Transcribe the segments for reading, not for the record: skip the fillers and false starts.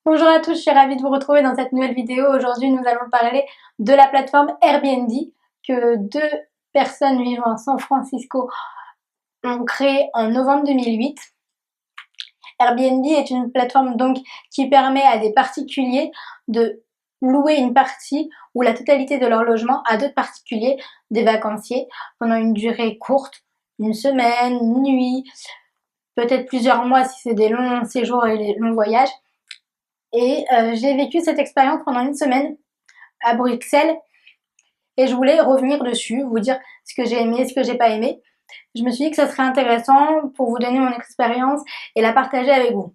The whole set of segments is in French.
Bonjour à tous, je suis ravie de vous retrouver dans cette nouvelle vidéo. Aujourd'hui, nous allons parler de la plateforme Airbnb que deux personnes vivant à San Francisco ont créée en novembre 2008. Airbnb est une plateforme donc qui permet à des particuliers de louer une partie ou la totalité de leur logement à d'autres particuliers, des vacanciers, pendant une durée courte, une semaine, une nuit, peut-être plusieurs mois si c'est des longs séjours et des longs voyages. Et j'ai vécu cette expérience pendant une semaine à Bruxelles et je voulais revenir dessus, vous dire ce que j'ai aimé, ce que j'ai pas aimé. Je me suis dit que ça serait intéressant pour vous donner mon expérience et la partager avec vous.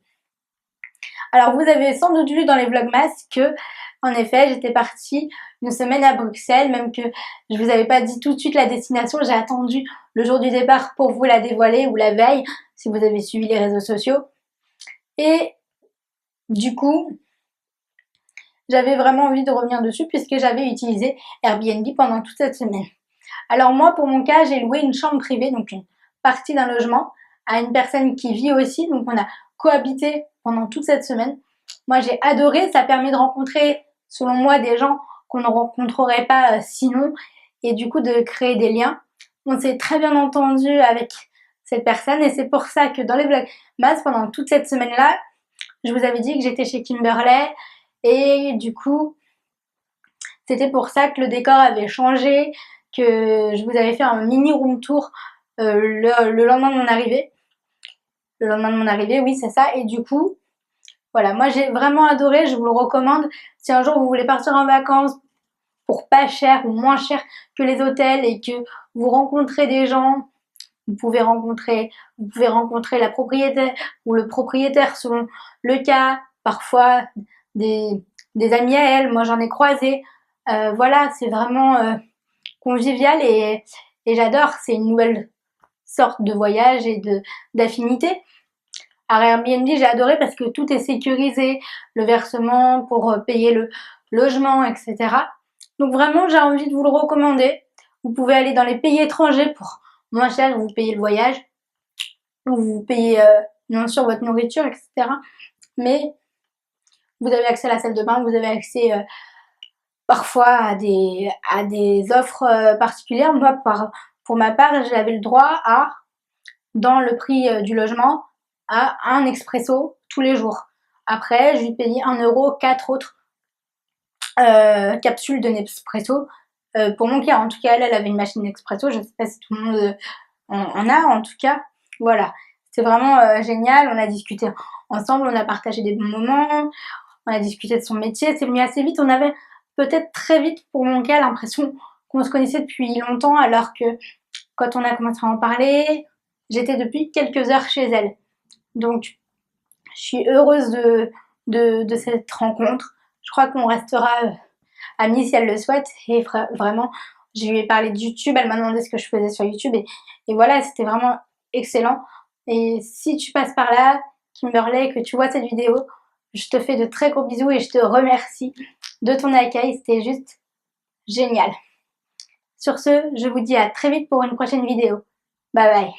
Alors vous avez sans doute vu dans les vlogmas que, en effet, j'étais partie une semaine à Bruxelles, même que je vous avais pas dit tout de suite la destination, j'ai attendu le jour du départ pour vous la dévoiler ou la veille, si vous avez suivi les réseaux sociaux. Et du coup, j'avais vraiment envie de revenir dessus puisque j'avais utilisé Airbnb pendant toute cette semaine. Alors moi, pour mon cas, j'ai loué une chambre privée, donc une partie d'un logement, à une personne qui vit aussi, donc on a cohabité pendant toute cette semaine. Moi, j'ai adoré, ça permet de rencontrer, selon moi, des gens qu'on ne rencontrerait pas sinon, et du coup de créer des liens. On s'est très bien entendu avec cette personne, et c'est pour ça que dans les vlogmas, pendant toute cette semaine-là, je vous avais dit que j'étais chez Kimberley, et du coup, c'était pour ça que le décor avait changé, que je vous avais fait un mini room tour le lendemain de mon arrivée. Le lendemain de mon arrivée, oui, c'est ça. Et du coup, voilà, moi j'ai vraiment adoré, je vous le recommande. Si un jour vous voulez partir en vacances pour pas cher ou moins cher que les hôtels et que vous rencontrez des gens, vous pouvez rencontrer la propriétaire ou le propriétaire selon le cas, parfois des, des amis à elle, moi j'en ai croisé. Voilà, c'est vraiment convivial et j'adore, c'est une nouvelle sorte de voyage et d'affinité. À Airbnb, j'ai adoré parce que tout est sécurisé, le versement pour payer le logement, etc. Donc vraiment, j'ai envie de vous le recommander. Vous pouvez aller dans les pays étrangers pour moins cher, vous payez le voyage, ou vous payez bien sûr votre nourriture, etc. Mais vous avez accès à la salle de bain, vous avez accès parfois à des offres particulières. Moi, pour ma part, j'avais le droit à, dans le prix du logement, à un expresso tous les jours. Après, je lui payais 1 € 4 autres capsules de Nespresso. Pour mon cas, en tout cas, elle avait une machine Nespresso. Je ne sais pas si tout le monde en a, en tout cas. Voilà, c'est vraiment génial. On a discuté ensemble, on a partagé des bons moments, on a discuté de son métier. C'est venu assez vite. On avait peut-être très vite, pour mon cas, l'impression qu'on se connaissait depuis longtemps, alors que quand on a commencé à en parler, j'étais depuis quelques heures chez elle. Donc, je suis heureuse de cette rencontre. Je crois qu'on restera amis si elle le souhaite. Et vraiment, je lui ai parlé de YouTube, elle m'a demandé ce que je faisais sur YouTube. Et voilà, c'était vraiment excellent. Et si tu passes par là, Kimberley, que tu vois cette vidéo, je te fais de très gros bisous et je te remercie de ton accueil. C'était juste génial. Sur ce, je vous dis à très vite pour une prochaine vidéo. Bye bye.